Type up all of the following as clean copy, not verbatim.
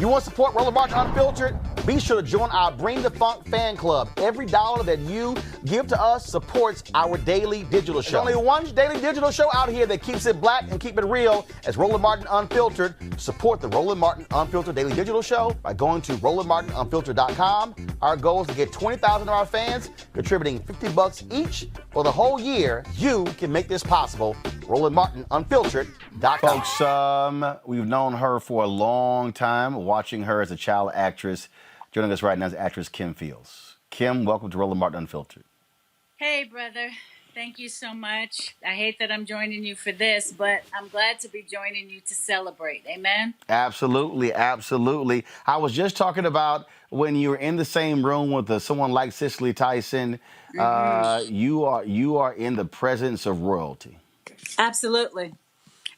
You want to support Roland Martin Unfiltered? Be sure to join our Bring the Funk fan club. Every dollar that you give to us supports our daily digital show. There's only one daily digital show out here that keeps it black and keep it real as Roland Martin Unfiltered. Support the Roland Martin Unfiltered daily digital show by going to RolandMartinUnfiltered.com. Our goal is to get 20,000 of our fans contributing $50 each for the whole year. You can make this possible. RolandMartinUnfiltered.com. Folks, we've known her for a long time, watching her as a child actress. Joining us right now is actress Kim Fields. Kim, welcome to Roland Martin Unfiltered. Hey, brother. Thank you so much. I hate that I'm joining you for this, but I'm glad to be joining you to celebrate. Amen? Absolutely, absolutely. I was just talking about when you were in the same room with someone like Cicely Tyson. You are in the presence of royalty. Absolutely.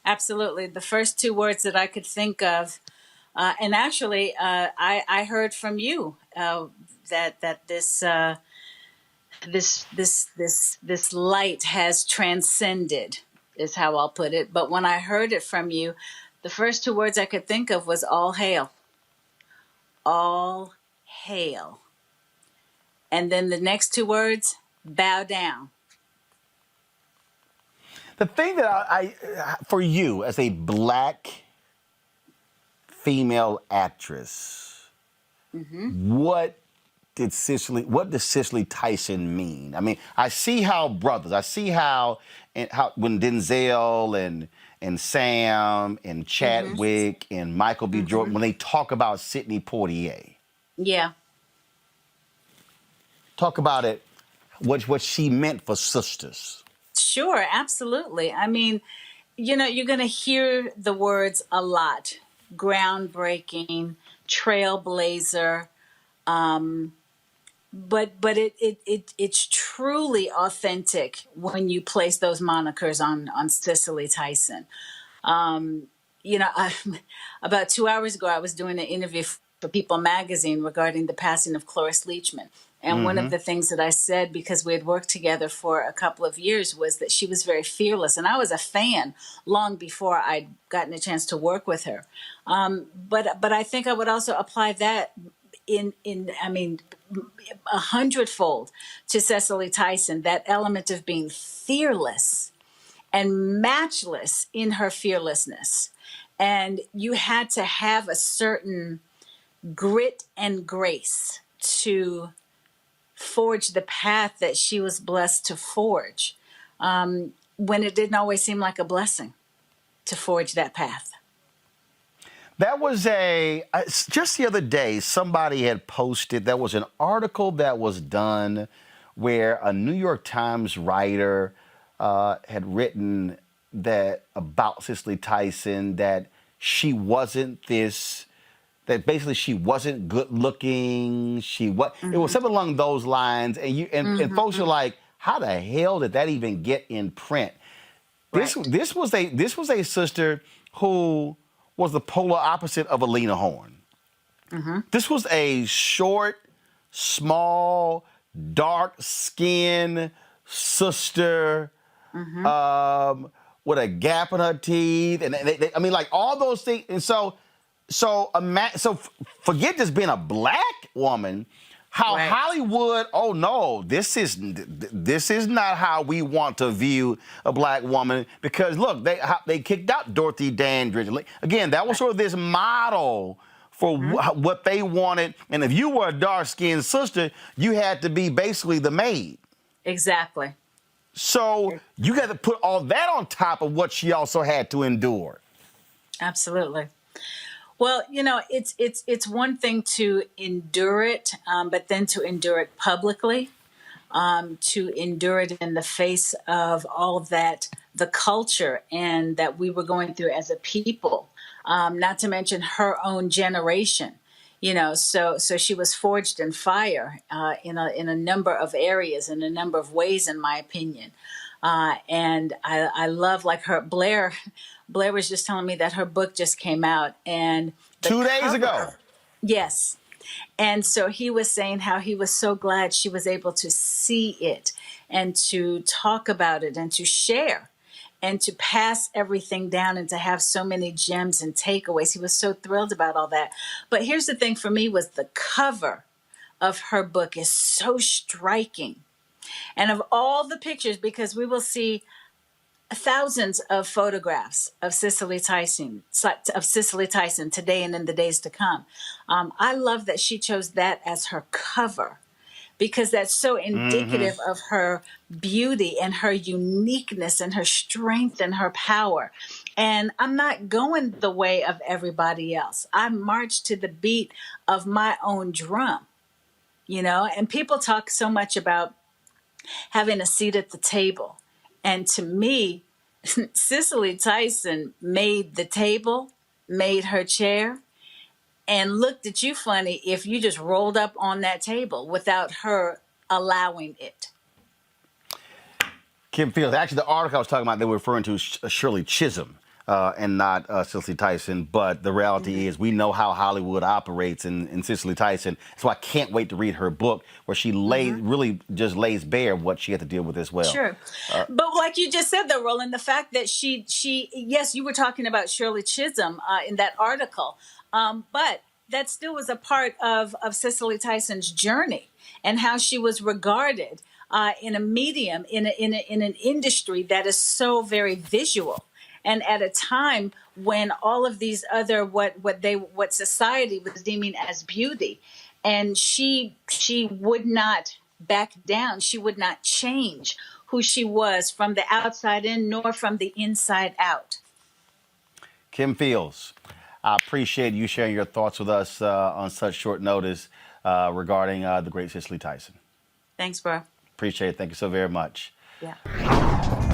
Absolutely. The first two words that I could think of, and actually, I heard from you that this light has transcended, is how I'll put it. But when I heard it from you, the first two words I could think of was all hail. All hail. And then the next two words, bow down. The thing that I for you as a black female actress, what does Cicely Tyson mean? I mean, I see how brothers, I see how when Denzel and Sam and Chadwick and Michael B. Jordan, when they talk about Sidney Poitier. Yeah. Talk about it, what she meant for sisters. Sure, absolutely. I mean, you know, you're going to hear the words a lot. Groundbreaking, trailblazer, but it's truly authentic when you place those monikers on Cicely Tyson. You know, about 2 hours ago, I was doing an interview for People magazine regarding the passing of Cloris Leachman. And one of the things that I said, because we had worked together for a couple of years, was that she was very fearless. And I was a fan long before I'd gotten a chance to work with her. But I think I would also apply that in 100-fold to Cicely Tyson, that element of being fearless and matchless in her fearlessness. And you had to have a certain grit and grace to forge the path that she was blessed to forge, when it didn't always seem like a blessing to forge that path. That was just the other day, somebody had posted, there was an article that was done where a New York Times writer had written that about Cicely Tyson, that she wasn't that basically she wasn't good looking. It was something along those lines. And folks are like, how the hell did that even get in print? Right. This was a sister who was the polar opposite of Alina Horn. This was a short, small, dark-skinned sister with a gap in her teeth, and I mean, like all those things. And so forget just being a black woman. How right. Hollywood? Oh no, this is not how we want to view a black woman. Because look, they kicked out Dorothy Dandridge. Again, that was sort of this model for what they wanted. And if you were a dark-skinned sister, you had to be basically the maid. Exactly. So you got to put all that on top of what she also had to endure. Absolutely. Well, you know, it's one thing to endure it, but then to endure it publicly, to endure it in the face of all that, the culture and that we were going through as a people, not to mention her own generation. You know, so she was forged in fire in a number of areas, in a number of ways, in my opinion. And I love, like, her Blair was just telling me that her book just came out, and 2 days ago. Yes. And so he was saying how he was so glad she was able to see it and to talk about it and to share. and to pass everything down and to have so many gems and takeaways. He was so thrilled about all that. But here's the thing for me was the cover of her book is so striking. And of all the pictures, because we will see thousands of photographs of Cicely Tyson today and in the days to come. I love that she chose that as her cover, because that's so indicative of her beauty and her uniqueness and her strength and her power. And I'm not going the way of everybody else. I march to the beat of my own drum, and people talk so much about having a seat at the table. And to me, Cicely Tyson made the table, made her chair, and looked at you funny if you just rolled up on that table without her allowing it. Kim Fields, actually, the article I was talking about, they were referring to Shirley Chisholm and not Cicely Tyson. But the reality is, we know how Hollywood operates in Cicely Tyson. So I can't wait to read her book, where she really just lays bare what she had to deal with as well. Sure. But like you just said, though, Roland, the fact that she yes, you were talking about Shirley Chisholm in that article, but that still was a part of Cicely Tyson's journey and how she was regarded in a medium, in an industry that is so very visual. And at a time when all of these other what society was deeming as beauty, and she would not back down. She would not change who she was from the outside in, nor from the inside out. Kim Fields, I appreciate you sharing your thoughts with us on such short notice regarding the great Cicely Tyson. Thanks, bro. Appreciate it. Thank you so very much. Yeah.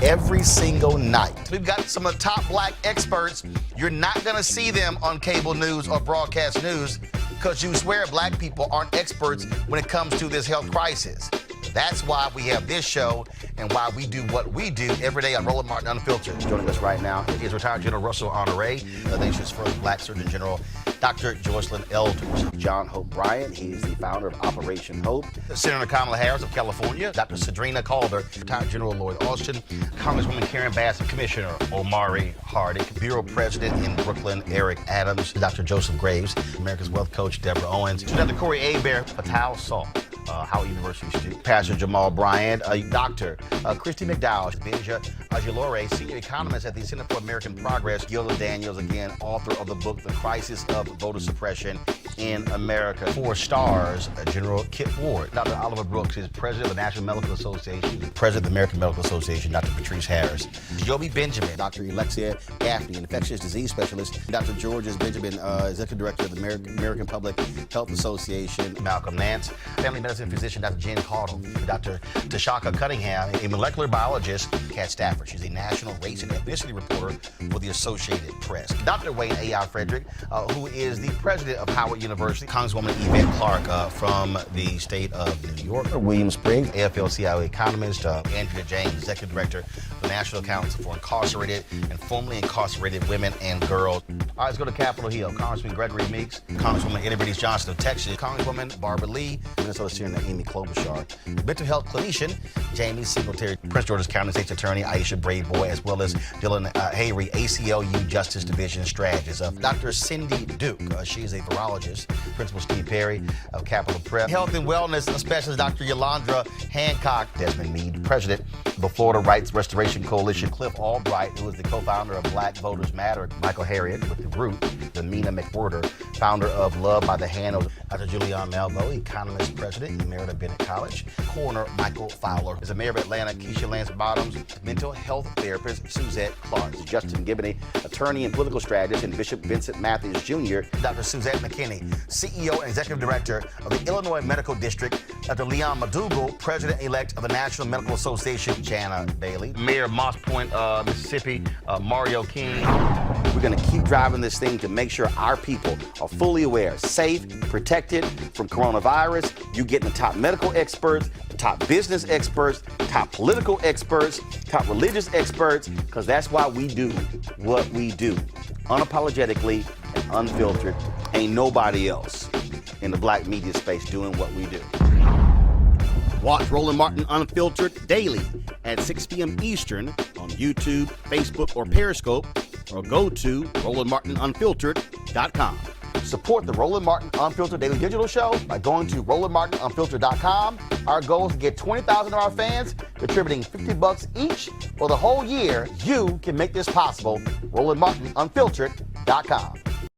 Every single night, we've got some of the top black experts. You're not going to see them on cable news or broadcast news because you swear black people aren't experts when it comes to this health crisis. That's why we have this show and why we do what we do every day on Roland Martin Unfiltered. Joining us right now is retired General Russell Honore, the nation's first black Surgeon General, Dr. Joycelyn Elders. John Hope Bryant, he is the founder of Operation Hope. Senator Kamala Harris of California, Dr. Cedrina Calder, retired General Lloyd Austin, Congresswoman Karen Bass, Commissioner Omari Hardick, Bureau President in Brooklyn, Eric Adams, Dr. Joseph Graves, America's Wealth Coach, Deborah Owens, Dr. Corey Abear, Patal Salt, Howard University student, Pastor Jamal Bryant, Dr. Christy McDowell, Benja Ajilore, senior economist at the Center for American Progress, Gilda Daniels, again, author of the book, The Crisis of Voter Suppression in America. 4 stars, General Kip Ward. Dr. Oliver Brooks is president of the National Medical Association, president of the American Medical Association, Dr. Patrice Harris. Joby Benjamin, Dr. Alexia Gaffney, infectious disease specialist, Dr. Georges Benjamin, executive director of the American Public Health Association, Malcolm Nance, family medicine physician, Dr. Jen Caudle, Dr. Tashaka Cunningham, a molecular biologist, Kat Stafford. She's a national race and ethnicity reporter for the Associated Press. Dr. Wayne A.I. Frederick, who is the president of Howard University, Congresswoman Yvette Clarke from the state of New York, William Springs, AFL-CIO economist, Andrea James, executive director of the National Council for Incarcerated and Formerly Incarcerated Women and Girls. All right, let's go to Capitol Hill. Congressman Gregory Meeks, Congresswoman Eddie Bernice Johnson of Texas, Congresswoman Barbara Lee, Minnesota Senator Amy Klobuchar, mental health clinician Jamie Singletary, Prince George's County State's Attorney Aisha Bradeboy, as well as Dylan Hayrie, ACLU Justice Division strategist. Dr. Cindy Duke, she is a virologist. Principal Steve Perry of Capitol Prep. Health and wellness specialist Dr. Yolandra Hancock. Desmond Meade, president of the Florida Rights Restoration Coalition. Cliff Albright, who is the co-founder of Black Voters Matter. Michael Harriet with The Root. Mina McWhorter, founder of Love by the Hand. Dr. Julianne Malveaux, economist, president, Emerita Bennett College. Coroner Michael Fowler is the mayor of Atlanta. Keisha Lance Bottoms, mental health therapist Suzette Clark. Justin Gibney, attorney and political strategist, and Bishop Vincent Matthews Jr. Dr. Suzette McKinney, CEO and executive director of the Illinois Medical District. Dr. Leon Madugal, president-elect of the National Medical Association. Jana Bailey, mayor of Moss Point, Mississippi. Mario King. We're going to keep driving this thing to make sure our people are fully aware, safe, protected from coronavirus. You getting the top medical experts, the top business experts, top political experts, top religious experts, because that's why we do what we do. Unapologetically and unfiltered. Ain't nobody else in the black media space doing what we do. Watch Roland Martin Unfiltered daily at 6 p.m. Eastern on on YouTube, Facebook, or Periscope, or go to RolandMartinUnfiltered.com. Support the Roland Martin Unfiltered Daily Digital Show by going to RolandMartinUnfiltered.com. Our goal is to get 20,000 of our fans contributing $50 each for the whole year. You can make this possible. RolandMartinUnfiltered.com.